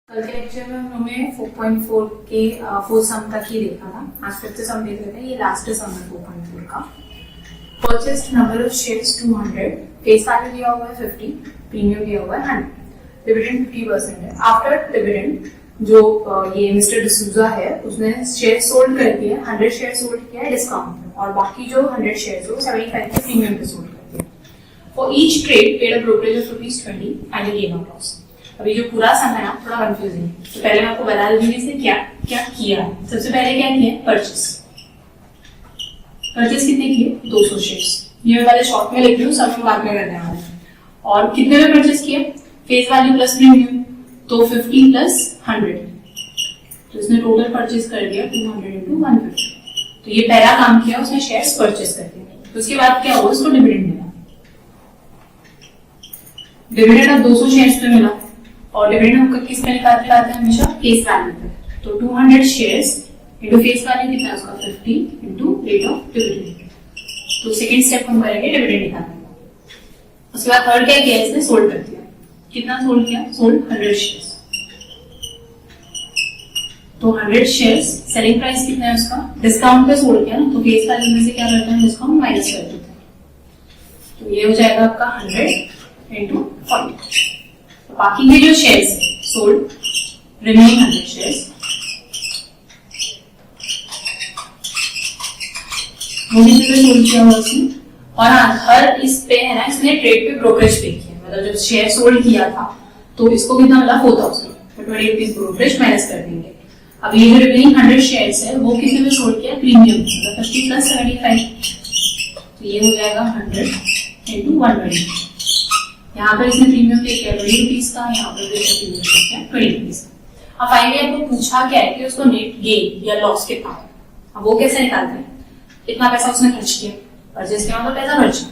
कल के लेक्चर में हमने 4.4 के फोर्थ सम तक ही देखा था। आज फिफ्थ सम देख लेते हैं। ये लास्ट सम है 4.4 का। Purchased number of shares 200, face value दिया हुआ है 50, प्रीमियम दिया हुआ है 100, डिविडेंड 50% है। आफ्टर डिविडेंड जो ये मिस्टर डिसूजा है उसने शेयर सोल्ड कर दिए, 100 शेयर सोल्ड किया है डिस्काउंट में, और बाकी जो 100 शेयर वो 75 के प्रीमियम पे सोल्ड कर दिया। For each trade paid a brokerage of ₹20 and gain of loss. अभी जो पूरा सम है ना थोड़ा कंफ्यूजिंग है, तो पहले मैं आपको बता दूंगी इसने क्या क्या किया है। सबसे पहले क्या किया, परचेस कितने किए, 200 शेयर्स। ये मैं पहले शॉर्ट में लिख रही हूँ, सब में बाद में करने वाले हैं। और कितने में परचेस किए, फेस वैल्यू प्लस प्रीमियम, तो 50 प्लस 100, तो इसने टोटल परचेस कर दिया 200 into 150। तो ये पहला काम किया उसने, शेयर्स परचेस कर दिए। तो उसके बाद क्या हुआ, उसको डिविडेंड मिला। डिविडेंड अब 200 शेयर्स पे मिला, और डिविडेंड हम किस पे निकालते हैं हमेशा, फेस वैल्यू पे। तो 200 शेयर्स इनटू फेस वैल्यू कितना है उसका, 50 इनटू रेट ऑफ डिविडेंड। तो सेकंड स्टेप हम करेंगे डिविडेंड निकालने का। उसके बाद थर्ड क्या किया, इसने सोल्ड कर दिया। कितना सोल्ड किया, सोल्ड 100 शेयर्स। तो 100 शेयर्स सेलिंग प्राइस कितना है उसका, डिस्काउंट पे सोल्ड किया ना, तो फेस वैल्यू में से क्या करते हैं, डिस्काउंट माइनस कर देते हैं। तो ये हो जाएगा आपका 100 इनटू 40। बाकी के जो शेयर्स सोल्ड, रिमेनिंग 100 शेयर्स, वो भी सोल्ड किया हुआ उसने। और हर इस पे है ना, इसने ट्रेड पे ब्रोकरेज पे किया, मतलब जब शेयर सोल्ड किया था तो इसको कितना मिला, 4000, तो 20 रुपीज ब्रोकरेज माइनस कर देंगे। अब ये जो रिमेनिंग 100 शेयर्स है वो कितने में सोल्ड किया, प्रीमियम, मतलब 50 प्लस 75, तो ये हो जाएगा 100 इनटू 120। यहाँ पर इसने प्रीमियम पे किया 20 रुपीज का, यहाँ पर प्रीमियम पे किया 20 रुपीज का। अब फाइनली आपको पूछा क्या है कि उसको नेट गेन या लॉस कितना है। अब वो कैसे निकालते हैं, इतना पैसा उसने खर्च किया, परचेस किया मतलब पैसा खर्चा,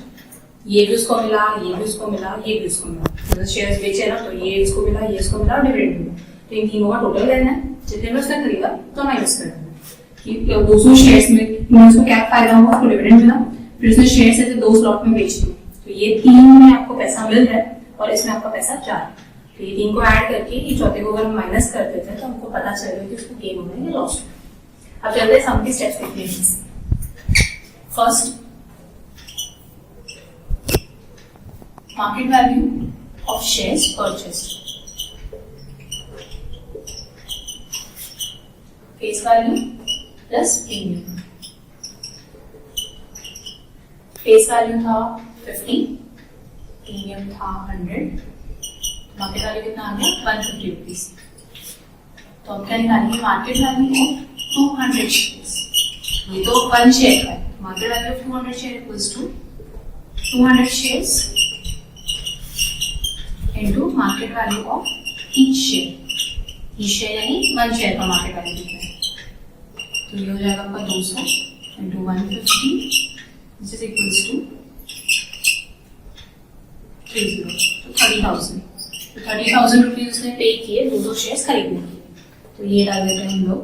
ये भी उसको मिला, ये भी उसको मिला, ये भी उसको मिला, जैसे शेयर्स बेचे ना, तो ये इसको मिला, ये इसको मिला और डिविडेंड मिला। तो इन तीनों का टोटल करना है, जितने में उसने खरीदा तो माइनस करना है कि 200 शेयर्स में उसको क्या फायदा हुआ, उसको डिविडेंड मिला, फिर उसने शेयर्स ऐसे 2 स्लॉट में बेच दिए, तो ये 3 में आपको पैसा मिल रहा है और इसमें आपका पैसा 4। तो ये 3 को ऐड करके ये चौथे को अगर हम माइनस कर देते हैं तो हमको पता चलेगा कि उसको गेन हो रहा है या लॉस हो रहा है। अब चलते हैं सम के स्टेप्स देखते हैं। First, market value of shares purchased, face value plus premium. Face value था 50, प्रीमियम था 100, मार्केट वैल्यू कितना आ गया, 150 रुपीज। तो हम क्या निकालेंगे, मार्केट वैल्यू ऑफ 200 शेयर्स। ये तो 1 शेयर का है, market value of 200 share equals to 200 shares into market value of each share. Each share यानी 1 शेयर का मार्केट वैल्यू कितना है, तो ये हो जाएगा आपका 200 into 150, this is equals to 30, तो 30,000। तो 30,000 रुपीज उसने पे किए 200 शेयर्स खरीदने के। तो ये डाल देते हैं हम लोग,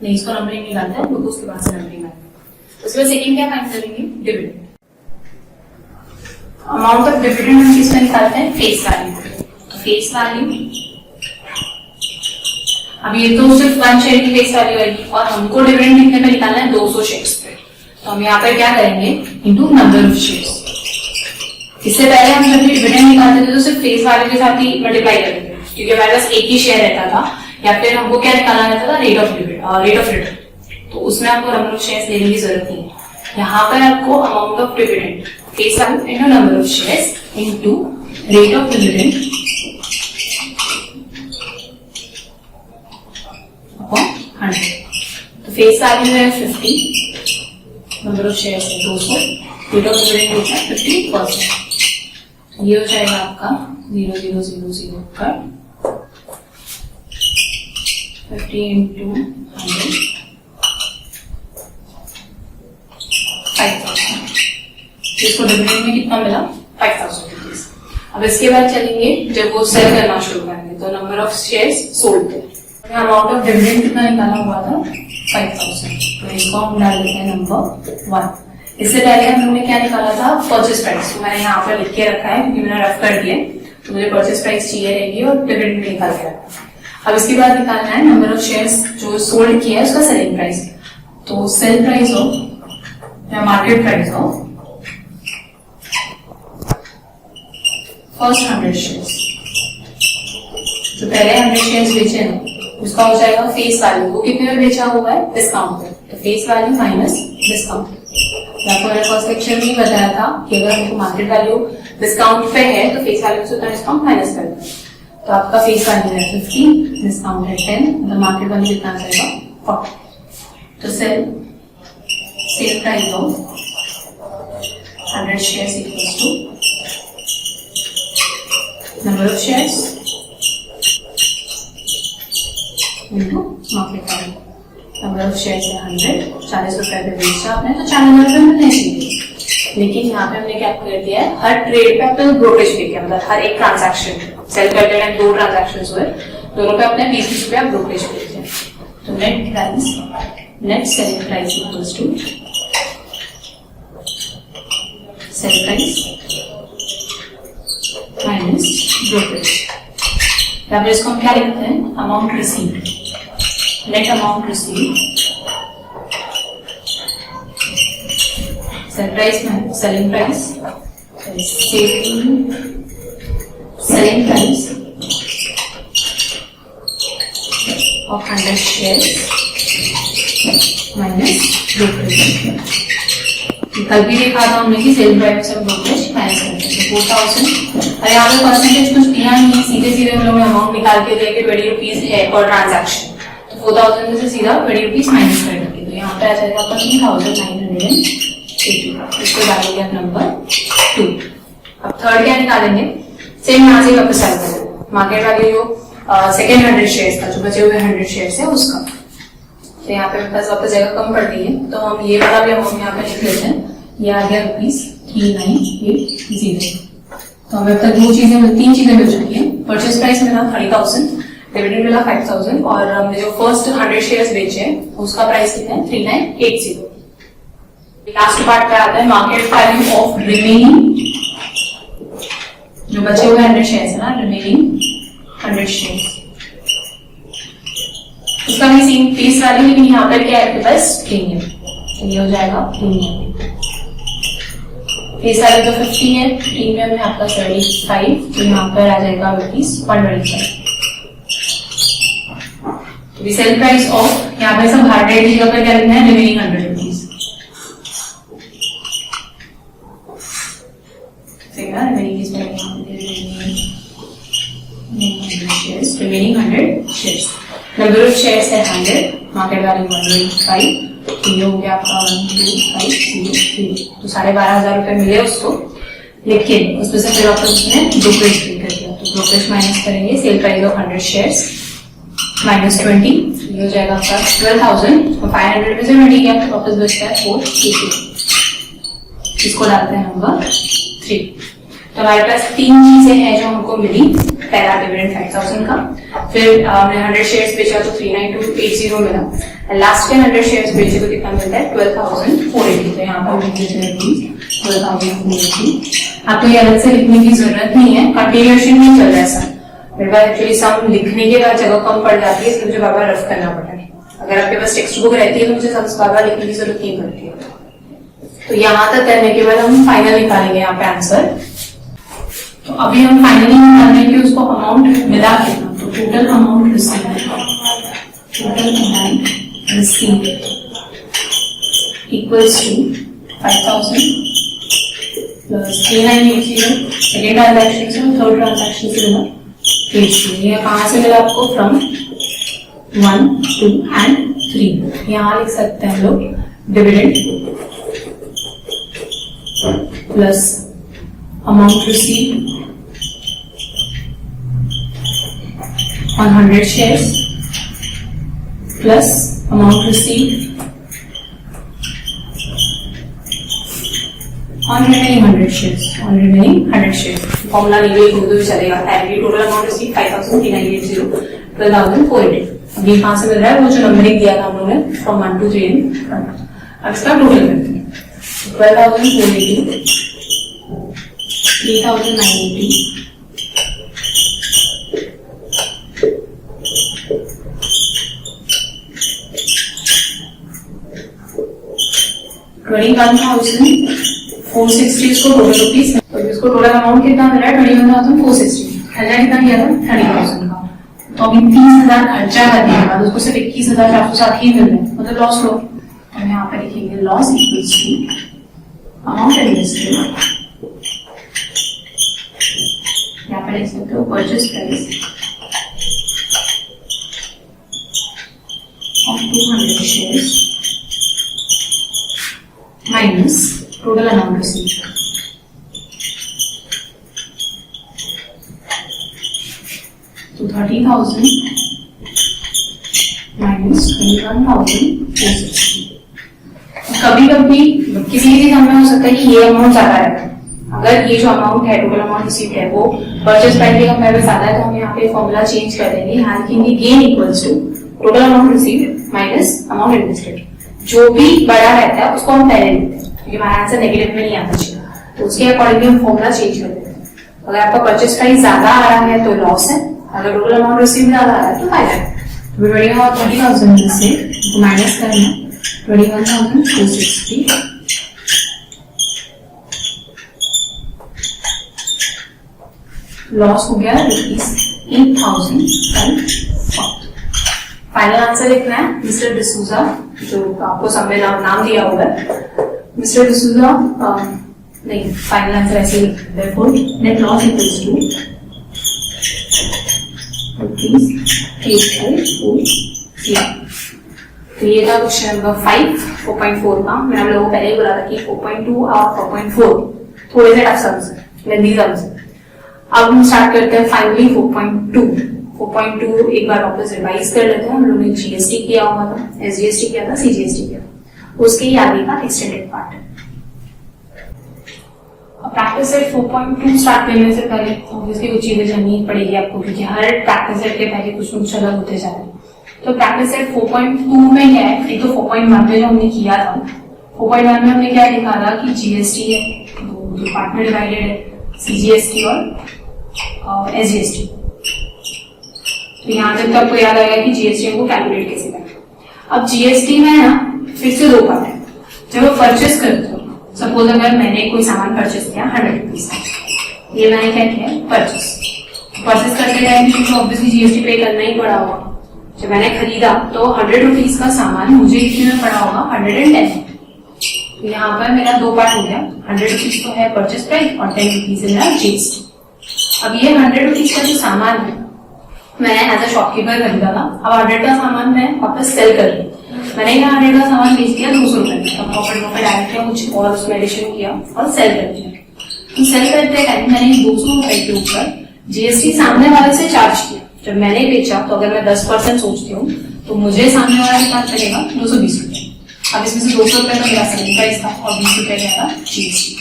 नहीं इसको नंबरिंग नहीं डालते हैं, उसके बाद से नंबरिंग डालते हैं। उसके बाद सेकंड क्या फाइंड करेंगे, डिविडेंड। अमाउंट ऑफ डिविडेंड हम किसमें निकालते हैं, फेस वैल्यू। तो फेस वैल्यू, अब ये तो सिर्फ 1 शेयर की फेस वैल्यू आएगी और हमको डिविडेंड कितने पे निकालना है, 200 शेयर्स पे। तो हम यहाँ पर क्या करेंगे, इनटू नंबर ऑफ शेयर्स। इससे पहले हम जब डिविडेंड निकालते थे तो सिर्फ फेस वैल्यू के साथ ही मल्टीप्लाई करते थे, क्योंकि हमारे पास एक ही शेयर रहता था, या फिर हमको क्या निकालना रहता था, रेट ऑफ रिटर्न। तो उसमें आपको नंबर ऑफ शेयर्स लेने की जरूरत नहीं है। यहाँ पर आपको amount of dividend, face value into number of shares into rate of dividend upon 100। तो फेस वैल्यू है 50, नंबर ऑफ शेयर्स है 200, रेट ऑफ डिविडेंड होता है 50%। ये हो जाएगा आपका 0,000 पर 50 into 100, 5,000। इसको डिविडेंड में कितना मिला, 5,000 रुपीज। अब इसके बाद चलेंगे जब वो सेल करना शुरू करेंगे, तो नंबर ऑफ शेयर्स सोल्ड थे, अमाउंट ऑफ डिविडेंड कितना निकाला हुआ था, 5,000। तो इसको हम डाल देते हैं नंबर 1। इससे पहले हम लोगों ने क्या निकाला था, परचेस प्राइस। तो मैंने यहाँ पर लिख के रखा है क्योंकि मैंने रफ कर दिया, तो मुझे परचेस प्राइस चाहिए रहेगी और डिविडेंड निकाल के रखा। अब इसके बाद निकालना है नंबर ऑफ शेयर्स जो सोल्ड किया है उसका सेलिंग प्राइस। तो सेल प्राइस ऑफ या market price of first 100 shares, जो पहले 100 शेयर्स बेचे हैं उसका हो जाएगा फेस वैल्यू, वो कितने में बेचा हुआ है डिस्काउंट पे, तो फेस वैल्यू माइनस डिस्काउंट। आपको मैंने फर्स्ट लेक्चर में ही बताया था कि अगर हमको मार्केट वैल्यू डिस्काउंट पे है तो फेस वैल्यू से उतना डिस्काउंट माइनस कर दें। तो आपका फेस वैल्यू है 50, डिस्काउंट है 10, मतलब मार्केट वैल्यू कितना आ जाएगा 40। तो sale price of 100 shares equals to number of shares into market value. Number of shares है 100, 40 रुपए पे बेचा आपने तो 40 रुपए मिलने चाहिए, लेकिन यहाँ पे हमने क्या कर दिया है, हर ट्रेड पे अपने ब्रोकरेज पे किया, मतलब हर एक ट्रांजैक्शन सेल करते टाइम 2 ट्रांजैक्शन हुए, दोनों पे अपने 20 रुपया ब्रोकरेज पे किया। तो net price, net selling price equals to sell price minus brokerage. या फिर इसको हम क्या लिखते हैं, amount received, net amount received sell price में selling price, selling price of 100 shares minus brokerage. कल भी देखा था हमने कि सेल प्राइस से ब्रोकरेज माइनस करते हैं 4000, और यहाँ पे परसेंटेज कुछ दिया नहीं है, सीधे सीधे हम लोग अमाउंट निकाल के दिया कि 20 रुपीज है पर ट्रांजैक्शन, तो 4000 में से सीधा 20 रुपीज माइनस कर देंगे, तो यहाँ पे आ जाएगा आपका 3980। इसको डालेंगे आप नंबर 2। अब थर्ड क्या निकालेंगे, सेम यहाँ से वापस चालू करेंगे, मार्केट वैल्यू जो सेकेंड 100 शेयर्स का, जो बचे हुए 100 शेयर्स है उसका, तो यहाँ पे मेरे पास वापस जगह कम पड़ गई है, तो हम ये वाला भी अमाउंट यहाँ पे लिख लेते हैं, ये आ गया ₹3980। तो हमें अब तक 3 चीजें मिल चुकी हैं। परचेज प्राइस मिला 30,000, डिविडेंड मिला 5,000, और हमने जो फर्स्ट 100 शेयर्स बेचे हैं उसका प्राइस कितना है 3980। लास्ट पार्ट पे आता है मार्केट वैल्यू ऑफ रिमेनिंग, जो बचे हुए 100 शेयर्स है ना, रिमेनिंग 100 शेयर्स, उसका भी सेम फेस वैल्यू, लेकिन यहाँ पर क्या है आपके पास प्रीमियम, तो ये हो जाएगा प्रीमियम। फेस वैल्यू तो 50 है, प्रीमियम है आपका 75, तो यहाँ पर आ जाएगा ₹125। तो सेल प्राइस ऑफ, यहाँ पे सब हार्ड रेट की जगह पर क्या लिखना है, remaining 100 rupees, remaining 100 shares. Number of shares है 100, मार्केट वैल्यू 125, तो ये हो गया आपका 12503, तो 12,500 रुपए मिले उसको, लेकिन उसमें से फिर वापस उसने ब्रोकरेज पे कर दिया, तो ब्रोकरेज माइनस करेंगे, cell price of 100 shares minus 20, ये हो जाएगा आपका 12,500 में से 20 गया, तो वापस बचता है 480। इसको डालते हैं नंबर 3। तो हमारे पास 3 चीजें हैं जो हमको मिली, पहला डिविडेंड 5,000 का, फिर हमने 100 शेयर्स बेचा तो 3980 मिला, लास्ट के 100 शेयर्स बेचे तो कितना मिलता है 12,480। तो यहाँ पर 12,480। आपको ये अलग से लिखने की जरूरत नहीं है, कंटिन्यूएशन नहीं चल रहा है सर, मेरे पास एक्चुअली सम लिखने के बाद जगह कम पड़ जाती है, इसलिए मुझे बार बार रफ करना पड़ता है। अगर आपके पास टेक्स्ट बुक रहती है तो मुझे सब बार बार लिखने की जरूरत नहीं पड़ती है। तो यहाँ तक करने के बाद हम फाइनल निकालेंगे यहाँ पे आंसर। तो अभी हम फाइनली निकालने के उसको अमाउंट मिला कितना, तो total amount received, total amount received equals to 5,000 plus 3980, second transaction से, थर्ड ट्रांजैक्शन से मिला 80। ये कहाँ से मिला आपको, फ्रॉम 1, 2 एंड 3। यहाँ लिख सकते हैं हम लोग dividend plus amount received on 100 shares plus amount received on remaining 100 shares. On remaining 100 shares. Formula नहीं भी खुद भी चलेगा। Aggregate total amount received 5,380, 12,480. अभी कहाँ से मिल रहा है, वो जो नंबरिंग दिया था हम लोगों ने from 1 to 3 in front. अब इसका टोटल करते हैं, 12,480, 3,980 21,460 इसको टोटल रुपीज, तो इसको टोटल अमाउंट कितना मिला है 21,460, खर्चा कितना किया था 30,000 का। तो अभी 30,000 खर्चा करने के बाद उसको सिर्फ 21,460 ही मिल रहे हैं, मतलब लॉस लो। तो यहाँ पे लिखेंगे loss equals to amount invested, यहाँ पे लिख सकते हो purchase price of 200 shares minus total amount received. So 30,000 minus 21,460. कभी कभी किसी चीज हमें हो सकता है कि ये अमाउंट ज्यादा रहता है, अगर ये जो अमाउंट है टोटल अमाउंट रिसीव्ड है वो परचेज प्राइस के कंपेयर में ज्यादा है, तो हम यहाँ पे फॉर्मूला चेंज कर देंगे, यहाँ लिखेंगे gain equals to total amount received minus amount invested. जो भी बड़ा रहता है उसको हम पहले लेते हैं क्योंकि हमारा आंसर नेगेटिव में नहीं आना चाहिए, तो उसके अकॉर्डिंगली हम फॉर्मूला चेंज कर देते हैं। अगर आपका परचेज प्राइस ज्यादा आ रहा है तो लॉस है, अगर टोटल अमाउंट रिसीव्ड ज्यादा आ रहा है तो फायदा है। तो 20,000 से माइनस करना 21,460 लॉस हो गया ₹8,000। फाइनल आंसर लिखना है मिस्टर डिसूजा, जो आपको सब में नाम दिया हुआ है मिस्टर डिसूजा, नहीं फाइनल आंसर ऐसे नेट लॉस इक्वल्स टू ₹8,540। तो ये था क्वेश्चन नंबर 5 4.4 का। मैंने आप लोगों को पहले ही बोला था कि 4.2 और 4.4 थोड़े से टफ सम्स हैं, लेंथी सम्स हैं। अब हम स्टार्ट करते हैं फाइनली 4.2 एक बार वापस रिवाइज कर लेते हैं। हम लोगों ने जीएसटी किया हुआ था, एसजीएसटी किया था, सीजीएसटी किया था, उसके ही आगे का एक्सटेंडेड पार्ट है। अब प्रैक्टिस सेट 4.2 स्टार्ट करने से पहले ऑब्वियसली कुछ चीजें जाननी पड़ेगी आपको, क्योंकि हर प्रैक्टिस सेट के पहले कुछ न कुछ अलग होते जा रहे हैं। तो प्रैक्टिस सेट 4.2 में क्या है, एक तो 4.1 में जो हमने किया था, 4.1 में हमने क्या लिखा था कि जीएसटी है, दो पार्ट में डिवाइडेड है, सीजीएसटी और एसजीएसटी। तो यहाँ तक तो आपको याद आएगा कि जीएसटी को कैलकुलेट कैसे करें। अब जीएसटी में ना फिर से दो पार्ट है। जब आप परचेस करते हो, सपोज अगर मैंने कोई सामान परचेस किया 100 रुपीज का, ये मैंने क्या किया परचेस करते टाइम मुझे ऑब्वियसली जीएसटी पे करना ही पड़ा होगा। जब मैंने खरीदा तो 100 रुपीज का सामान मुझे कितने में पड़ा होगा 110। तो यहाँ पर मेरा दो पार्ट हो गया, 100 रुपीज तो है परचेस प्राइस और 10 रुपीज है मेरा जीएसटी। अब ये 100 रुपीज का जो सामान है मैंने एज अ शॉपकीपर खरीदा था, अब 100 का सामान मैं वापस सेल कर रही हूँ। मैंने यहाँ 100 का सामान बेच दिया 200 रुपए में, अब प्रॉफिट डायरेक्ट किया, कुछ और उसमें एडिशन किया और सेल कर दिया। तो सेल करते टाइम मैंने 200 रुपए के ऊपर जीएसटी सामने वाले से चार्ज किया। जब मैंने बेचा तो अगर मैं 10% सोचती हूँ तो मुझे सामने वाला कितना चलेगा 220 रुपए। अब इसमें से 200 रुपए तो मेरा सेलिंग प्राइस था और 20 रुपए मेरा जीएसटी।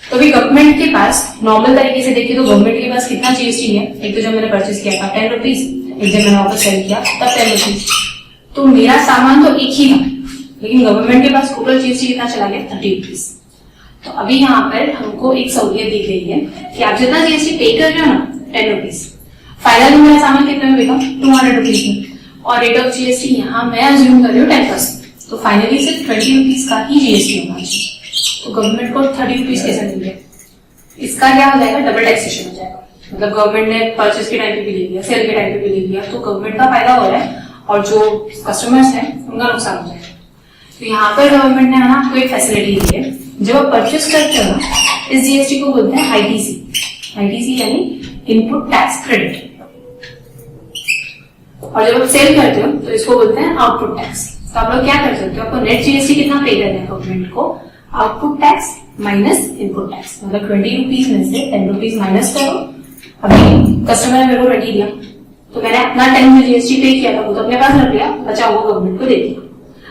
तो अभी गवर्नमेंट के पास नॉर्मल तरीके से देखिए तो गवर्नमेंट के पास कितना जीएसटी है, एक तो जब मैंने परचेस किया था 10 रुपीज, एक जब मैंने वापस सेल किया तब 10 रुपीज। तो मेरा सामान तो एक ही था, लेकिन गवर्नमेंट के पास टोटल जीएसटी कितना चला गया 30 रुपीज। तो अभी यहाँ पर हमको एक सहूलियत दी गई है कि आप जितना जीएसटी पे कर रहे हो ना 10 रुपीज, फाइनली मेरा सामान कितने में बिका 200 रुपीज में, और रेट ऑफ जीएसटी यहाँ मैं अज्यूम कर रही हूँ 10%, तो फाइनली सिर्फ 30 रुपीज का ही जीएसटी होना चाहिए। तो गवर्नमेंट को 30 रुपीज कैसे मिल गया, इसका क्या हो जाएगा डबल टैक्सेशन हो जाएगा। मतलब गवर्नमेंट ने परचेस के टाइम पे भी ले लिया, सेल के टाइम पे भी ले लिया, तो गवर्नमेंट का फायदा हो रहा है और जो कस्टमर्स हैं उनका नुकसान हो जाएगा। तो यहाँ पर गवर्नमेंट ने ना आपको एक फैसिलिटी दी है, जब आप परचेस करते हो ना इस जीएसटी को बोलते हैं आईटीसी, यानी इनपुट टैक्स क्रेडिट, और जब आप सेल करते हो तो इसको बोलते हैं आउटपुट टैक्स। तो आप लोग क्या कर सकते हो, आपको नेट जीएसटी कितना पे करना है गवर्नमेंट को, output tax minus input tax, मतलब 20 रुपीज में से 10 रुपीज माइनस करो। अभी कस्टमर ने मेरे को 20 दिया तो मैंने अपना 10 में जीएसटी पे किया था, वो तो अपने पास रख लिया, बचा हुआ गवर्नमेंट को दे दिया।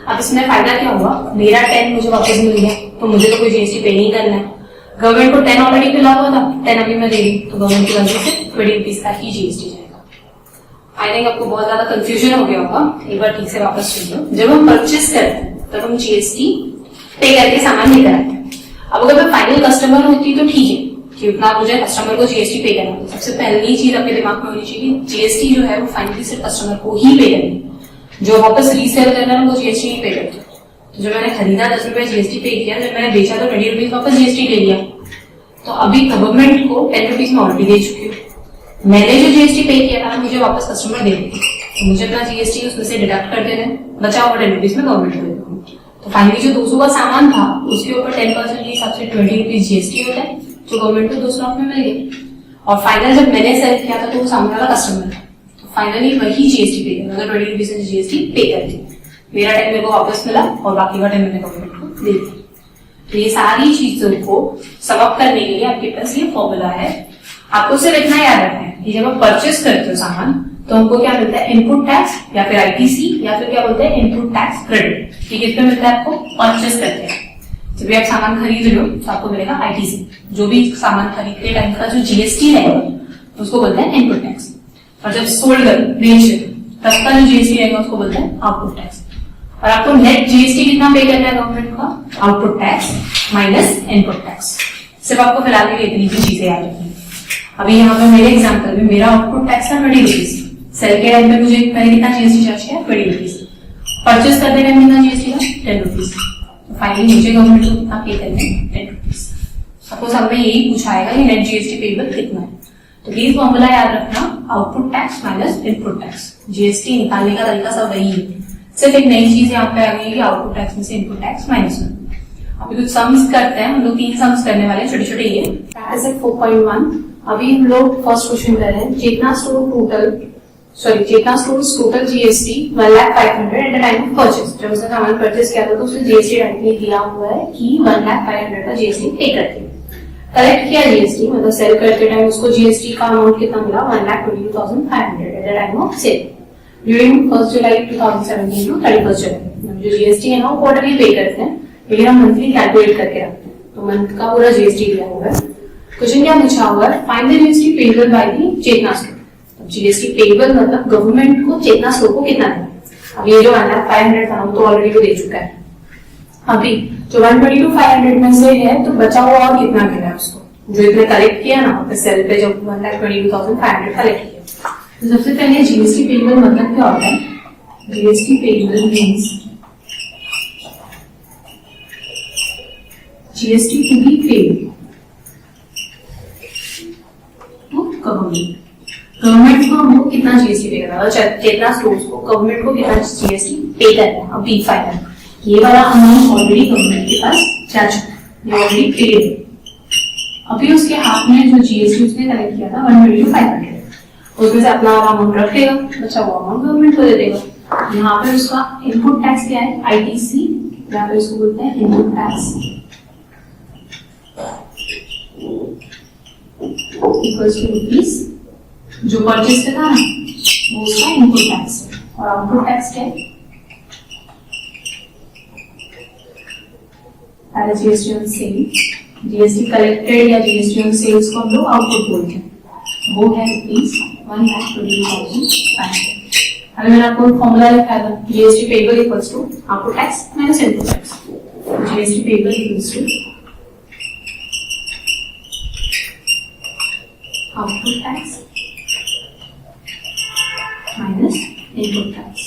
अब इसमें फायदा क्या हुआ, मेरा 10 मुझे वापस मिल गया, तो मुझे तो कोई जीएसटी पे नहीं करना है। गवर्नमेंट को 10 ऑलरेडी मिला हुआ था, 10 अभी मैं दे दी, तो गवर्नमेंट की वजह से 20 रुपीज का ही जीएसटी जाएगा। आई थिंक आपको बहुत ज्यादा कंफ्यूजन हो गया होगा, एक बार ठीक से वापस सुनिए। जब हम परचेस करते हैं तब हम जीएसटी पे करके सामान लेकर आते हैं। अब अगर मैं फाइनल कस्टमर होती तो ठीक है कि उतना मुझे कस्टमर को जीएसटी पे करना है। सबसे पहली चीज आपके दिमाग में होनी चाहिए, जीएसटी जो है वो फाइनली सिर्फ कस्टमर को ही पे करनी है, जो वापस रीसेल करना है वो जीएसटी नहीं पे करते। तो तो जब मैंने खरीदा 10 रुपए जीएसटी पे किया, जब मैंने बेचा तो 20 रुपीज वापस जीएसटी ले लिया। तो अभी गवर्नमेंट को 10 रुपीज में ऑलरेडी दे चुकी हूँ। मैंने जो जीएसटी पे किया था मुझे वापस कस्टमर दे देगी, तो मुझे अपना जीएसटी उसमें से डिडक्ट कर देना, बचा हुआ 10 रुपीज में गवर्नमेंट को दे दूंगा। तो फाइनली जो 200 का सामान था उसके ऊपर 10% के हिसाब से 20 रुपीज जीएसटी होता है, जो गवर्नमेंट को 2 स्टॉक में मिल गया। और फाइनल जब मैंने सेल किया था तो वो सामने वाला कस्टमर था, तो फाइनली वही जीएसटी पे किया, मतलब 20 रुपीज से जीएसटी पे कर दी। मेरा 10 मेरे को वापस मिला और बाकी का 10 मैंने गवर्नमेंट को दे दिया। तो ये सारी चीजों को समअप करने के लिए आपके पास ये फॉर्मूला है। आपको सिर्फ इतना याद रखना है कि जब आप परचेस करते हो सामान तो हमको क्या मिलता है, इनपुट टैक्स या फिर आईटीसी या फिर क्या बोलते हैं इनपुट टैक्स क्रेडिट। ये किस पे मिलता है आपको, परचेस करते हैं। जब भी आप सामान खरीद रहे हो तो आपको मिलेगा आईटीसी, जो भी सामान खरीदते टाइम का जो जीएसटी रहेगा उसको बोलते हैं इनपुट टैक्स। और जब सोल्ड कर बेच तब का जो जीएसटी रहेगा उसको बोलते हैं आउटपुट टैक्स। और आपको नेट जीएसटी कितना पे करना है गवर्नमेंट का, output tax minus input tax. सिर्फ आपको फिलहाल के लिए इतनी सी चीजें याद रखनी है। अभी यहाँ पे मेरे एग्जाम्पल में मेरा आउटपुट टैक्स था 20 रुपीज, सेल के टाइम पे मुझे मैंने कितना जीएसटी चार्ज किया 20 रुपीज, परचेस करते टाइम कितना जीएसटी था 10 रुपीज। फाइनली मुझे गवर्नमेंट को कितना पे करना है 10 रुपीज। सपोज हमें यही पूछाएगा कि नेट जीएसटी पेबल कितना है, तो प्लीज फॉर्मूला याद रखना, output tax minus input tax. GST निकालने का तरीका सब वही है, सिर्फ एक नई चीज यहाँ पे आ गई है कि आउटपुट टैक्स में से इनपुट टैक्स माइनस होना। अभी कुछ सम्स करते हैं, हम लोग 3 सम्स करने वाले छोटे छोटे। ये प्रैक्टिस एक्ट 4.1। अभी हम लोग फर्स्ट क्वेश्चन कर रहे हैं, Chetna stores total GST 1,05,000 at the time of purchase. जब उसने सामान परचेस किया था तो उसने जीएसटी डायरेक्टली दिया हुआ है कि 1,05,000 का जीएसटी पे करके कलेक्ट किया जीएसटी, मतलब सेल करते टाइम उसको जीएसटी का अमाउंट कितना मिला 1,22,500 at the time of sale during 1 July 2017 to 31 July. जो जीएसटी है ना वो क्वार्टरली पे करते हैं, लेकिन हम मंथली कैलकुलेट करके रखते हैं, तो मंथ का पूरा जीएसटी दिया हुआ है। क्वेश्चन क्या पूछा हुआ है, find the GST payable by the Chetna store. GST payable मतलब गवर्नमेंट को चेतना स्टोर को कितना देना। अब ये जो 1,05,000 था वो तो ऑलरेडी वो दे चुका है। अभी जो 122,500 में से है तो बचा हुआ और कितना मिला है उसको, जो इसने कलेक्ट किया ना अपने सेल पे, जब 1,22,500 कलेक्ट किया। तो सबसे पहले जीएसटी पेबल मतलब क्या होता है, GST payable means GST to be paid to government. Government को हमको कितना जीएसटी पे करना है, चेतना स्टोर्स को गवर्नमेंट को कितना जीएसटी पे करना है। अब बी फाइनल ये वाला अमाउंट ऑलरेडी गवर्नमेंट के पास जा चुका है, ये ऑलरेडी पेड है। अभी उसके हाथ में जो जीएसटी उसने कलेक्ट किया था 122,500, उसमें से अपना अमाउंट रखेगा, बचा हुआ अमाउंट गवर्नमेंट को दे देगा। यहाँ पे उसका इनपुट टैक्स क्या है, आईटीसी, या फिर इसको बोलते हैं input tax equals to rupees. जो परचेस पे था ना वो उसका इनपुट टैक्स है, और आउटपुट टैक्स क्या है, GST on cell. GST collected या जीएसटी ऑन सेल्स को हम लोग आउटपुट बोलते हैं, वो है रुपीज 1,22,500। अभी मैंने आपको फॉर्मूला लिखा था, GST payable equals to output tax minus input tax. GST payable equals to output tax minus input tax.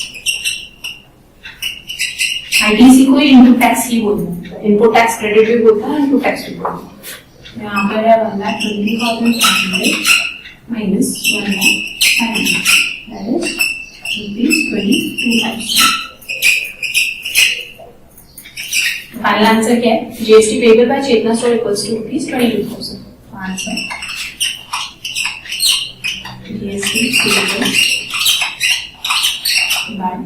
ITC को इनपुट टैक्स ही बोलते हैं, इनपुट टैक्स क्रेडिट भी बोलता है, इनपुट टैक्स भी बोलता है। यहाँ पर है 1,20,500 minus 1,500 that is ₹22,500। Final answer क्या है, GST payable by Chetna store equals to ₹22,000। Answer GST payable by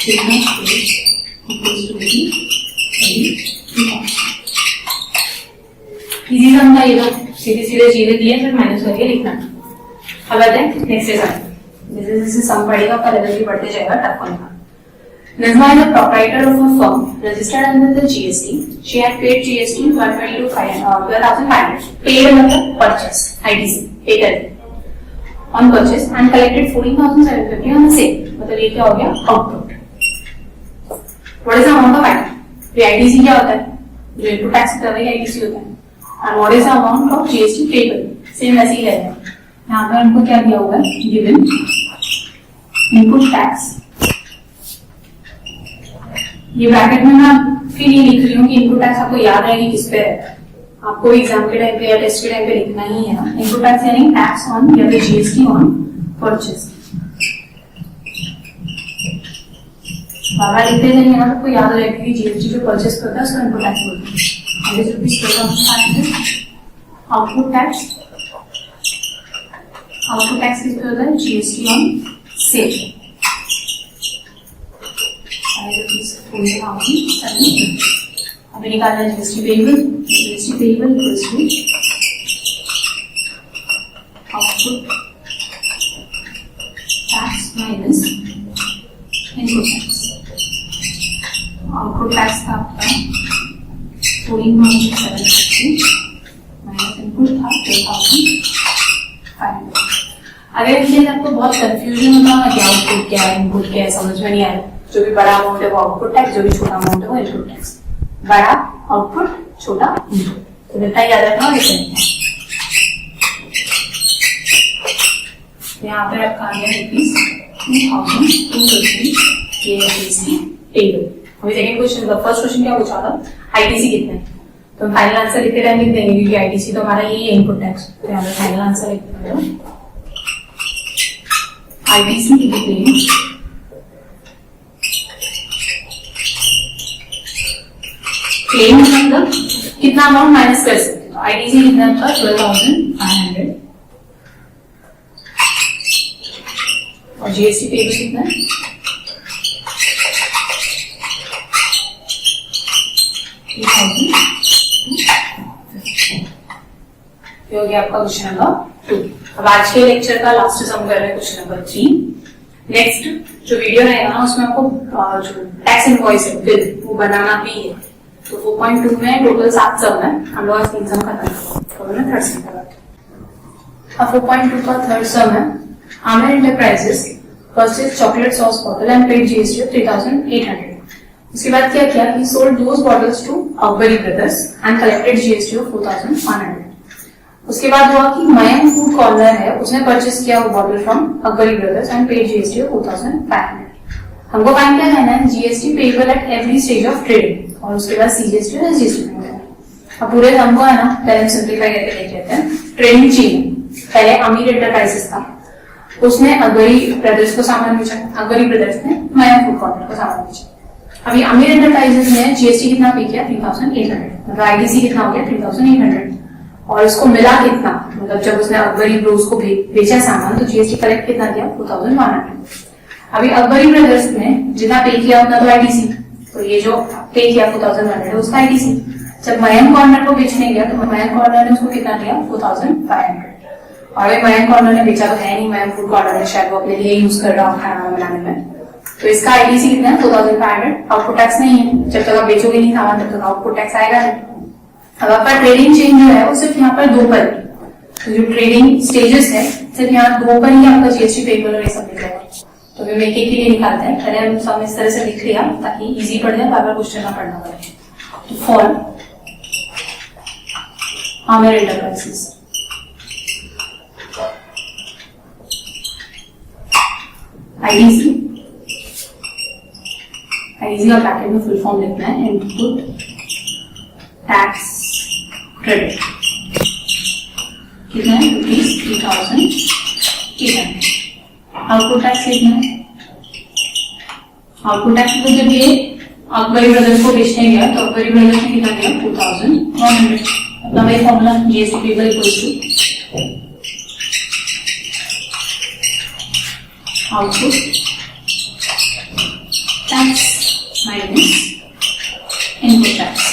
Chetna store equals to ₹22,000। Easy sum था ये, तो सीधे सीधे चीजें दिए फिर माइनस करके लिखना। अब आते हैं नेक्स्ट एग्जाम्पल। जैसे जैसे सम पढ़ेगा पर लेवल भी बढ़ते जाएगा, टफ होगा। Nazma is the proprietor of a firm registered under the GST. She had paid GST 12,500. Paid मतलब purchase, ITC, pay कर दी on purchase and collected 14,750 on the sale. मतलब ये क्या हो गया, output. What is the amount of item? ये ITC क्या होता है, जो इनपुट टैक्स होता है ITC होता है। And what is the amount of GST payable? Same ऐसे ही रहेगा। यहाँ पर हमको क्या दिया हुआ है, given input tax ये ब्रैकेट में मैं फिर नहीं लिख रही हूँ कि इनपुट टैक्स आपको याद है कि किस पे है, आपको एग्जाम के टाइम पे या टेस्ट के टाइम पे लिखना ही है ना। इनपुट टैक्स यानी टैक्स ऑन या फिर जीएसटी ऑन परचेज। बाबा लिखते जाएंगे ना, आपको याद हो जाएगा कि जीएसटी जो परचेज करता है उसको इनपुट टैक्स बोलते हैं। आउटपुट टैक्स, आउटपुट टैक्स किस पे होता है? GST on sale. अभी निकालना है GST payable. GST payable equals to output tax minus input tax. Output tax था आपका 14,750 माइनस इनपुट था 12,500। अगर इसलिए आपको बहुत कंफ्यूजन होता है कि आउटपुट क्या है, इनपुट क्या है, समझ में नहीं आया, जो भी बड़ा अमाउंट है वो आउटपुट टैक्स, जो भी छोटा अमाउंट है वो इनपुट टैक्स। बड़ा आउटपुट, छोटा इनपुट, तो इतना याद रखना। और यहाँ पर आपका आ गया ₹2,250 ये आईटीसी टेबल। अभी सेकंड क्वेश्चन, फर्स्ट क्वेश्चन क्या पूछा था? आईटीसी कितना है, तो फाइनल आंसर लिखते टाइम लिख देंगे क्योंकि आईटीसी तो हमारा ये इनपुट टैक्स, तो यहाँ पर फाइनल आंसर लिख देंगे आईटीसी की डिटेल। क्लेम मतलब कितना अमाउंट माइनस कर सकते हो, आईटीसी कितना था? 12,500 और जीएसटी पेबल कितना है? 3,250। ये हो गया आपका क्वेश्चन नंबर 2। अब आज के लेक्चर का लास्ट सम कर रहे हैं क्वेश्चन नंबर 3। नेक्स्ट जो वीडियो रहेगा ना उसमें आपको जो टैक्स इनवॉइस है बिल वो बनाना भी है। तो 4.2 में टोटल 7 सम है, हम लोग आज 3 सम खत्म करेंगे, थर्ड सम कराते। अब 4.2 का थर्ड सम है, Aamir enterprises purchase chocolate sauce bottle and paid GST of 3,800। उसके बाद क्या किया? He sold those bottles to Akbari brothers and collected GST of 4,100। उसके बाद हुआ कि मयंक फूड कॉर्नर है, उसने परचेस किया वो bottle from Akbari brothers and paid GST of 4,500। हमको फाइंड क्या करना है? GST payable at every stage of trading और उसके बाद सीजीएसटी और एसजीएसटी। अब पूरे हमको है ना पहले हम सिंप्लीफाई करके देख लेते हैं। ट्रेडिंग चेन पहले अमीर एंटरप्राइजेस था, उसने अकबरी ब्रदर्स को सामान बेचा, अकबरी ब्रदर्स ने मयंक फूड कॉर्नर को सामान बेचा। अभी अमीर एंटरप्राइजेस ने जीएसटी कितना पे किया? 3,800, मतलब आईटीसी कितना हो गया? 3,800। और उसको मिला कितना, मतलब जब उसने अकबरी ब्रोस को बेचा सामान तो जीएसटी कलेक्ट कितना किया? 4,100। अभी अकबरी ब्रदर्स ने जितना पे किया उतना तो आईटीसी, तो ये जो पे किया 4,100 है उसका आईटीसी। जब मयंक कॉर्नर को बेचने गया तो मयंक कॉर्नर ने उसको कितना दिया? 4,500। और मयंक कॉर्नर ने बेचा तो है नहीं, मयंक फूड कॉर्नर ने शायद वो अपने लिए यूज कर रहा खाना बनाने में, तो इसका आईटीसी कितना है? 4,500। आउटपुट टैक्स नहीं है, जब तक आप बेचोगे नहीं सामान तब तक आउटपुट टैक्स आएगा नहीं। अब आपका ट्रेडिंग चेन जो है वो सिर्फ यहाँ पर 2 पर, तो जो ट्रेडिंग स्टेजेस है सिर्फ यहाँ 2 पर ही आपका जीएसटी पेएबल और ये सब मिलेगा। तो हम एक एक के लिए निकालते हैं, पहले हम सब इस तरह से लिख लिया ताकि इजी पड़ जाए, बार बार क्वेश्चन ना पढ़ना पड़े। तो for Aamir enterprises ITC, ITC का ब्रैकेट में फुल फॉर्म लिखना है, इनपुट टैक्स क्रेडिट कितना है? ₹3,800। आउटपुट टैक्स कितना है? आउटपुट टैक्स तो जब ये अकबरी ब्रदर्स को बेचने गया तो अकबरी ब्रदर्स ने कितना दिया? 4,100। अपना वही formula GST payable equals to output tax minus input tax.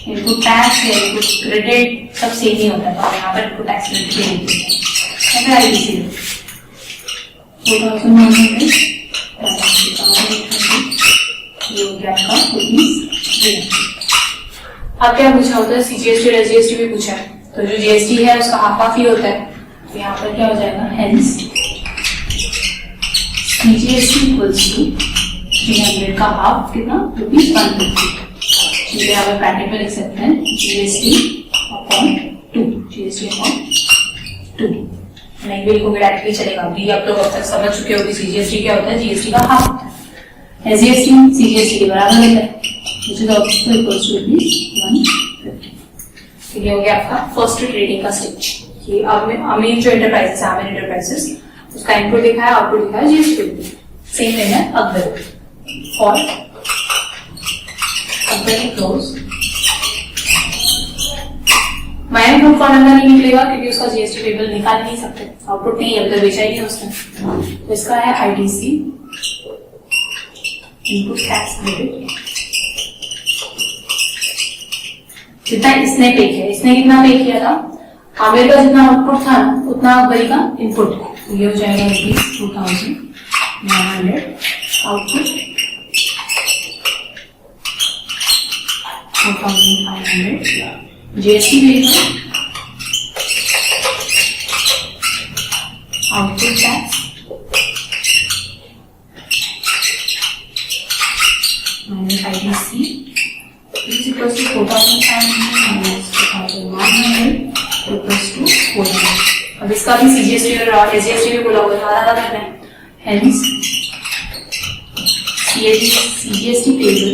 Input tax या इनपुट क्रेडिट सब सेम ही होता है, तो यहाँ पर इनपुट टैक्स क्रेडिट नहीं होता है। आईटीसी 4,100 ये हो गया आपका ₹3,000। अब क्या पूछा होता है? सीजीएसटी और एसजीएसटी भी पूछा है, तो जो जीएसटी है उसका हाफ ही होता है, तो यहाँ पर क्या हो जाएगा? हेंस सीजीएसटी इक्वल्स टू 300 का हाफ कितना? ₹150। यहाँ पर ब्रैकेट में लिख सकते हैं जीएसटी अपॉन 2, जीएसटी अपॉन 2। नहीं भी लिखोगे डायरेक्टली चलेगा, भी आप लोग अब तक समझ चुके हो कि सीजीएसटी क्या होता है, जीएसटी का हाफ होता है। SGST CGST के बराबर होता है, which is also equals to ₹150। ये हो गया आपका फर्स्ट ट्रेडिंग का स्टेज। ये अमीर जो एंटरप्राइजेस है, आमिर एंटरप्राइजेस, उसका इनपुट दिखा है, आउटपुट दिखा है, जीएसटी। सेम वे में अकबर और अकबर की क्लोज माइनर ग्रुप का नंबर नहीं निकलेगा क्योंकि उसका जीएसटी टेबल निकाल नहीं सकते, आउटपुट नहीं है, मतलब बेचा ही नहीं उसने। तो इसका है आईटीसी इनपुट टैक्स क्रेडिट, जितना इसने पे किया, इसने कितना पे किया था, आमिर का जितना आउटपुट था उतना अकबरी का इनपुट है। ये हो जाएगा ₹2,900 आउटपुट, 4,500 जीएसटी देगा, output tax minus ITC is equals to 4,500 minus 4,100 equals to 400। अब इसका भी सीजीएसटी और एसजीएसटी भी बोला हुआ है, आधा करना है, hence सीजीएसटी टेबल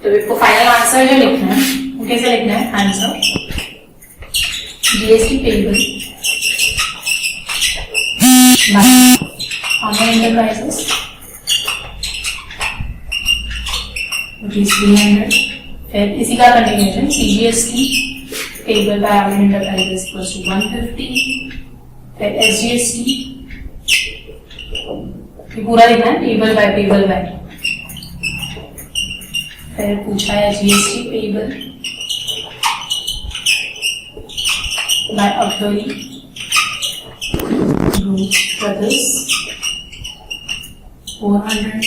तो इसको फाइनल आंसर जो लिखना है वो कैसे लिखना है, answer GST payable by Aamir enterprises ₹300, फिर इसी का continuation CGST payable by Aamir enterprises equals to 150, फिर एसजीएसटी पूरा लिखना है, पेबल बाय, फिर पूछा है GST payable by Akbari group brothers 400,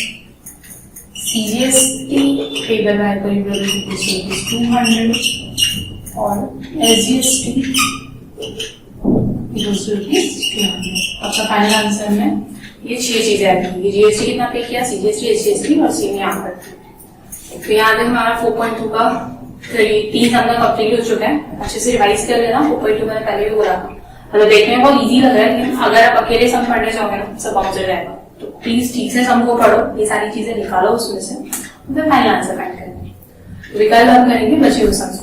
CGST payable by Akbari brothers equals to 200 और एसजीएसटी इक्वल्स टू ₹200। आपका फाइनल आंसर में ये 6 चीजें आएंगी, जीएसटी कितना पे किया, सीजीएसटी, एसजीएसटी और सी में यहाँ पर। तो यहाँ तक हमारा 4.2 का 3 सम तक कंप्लीट हो चुका है। अच्छे से रिवाइज कर लेना, 4.2 मैंने पहले भी बोला था, मतलब देखने में बहुत इजी लग रहा है, लेकिन अगर आप अकेले सम पढ़ने जाओगे ना सब बाउंस हो जाएगा। तो प्लीज ठीक से सम को पढ़ो, ये सारी चीजें निकालो उसमें से, फिर फाइनल आंसर फाइंड करेंगे। तो कल हम करेंगे बचे हुए सम्स।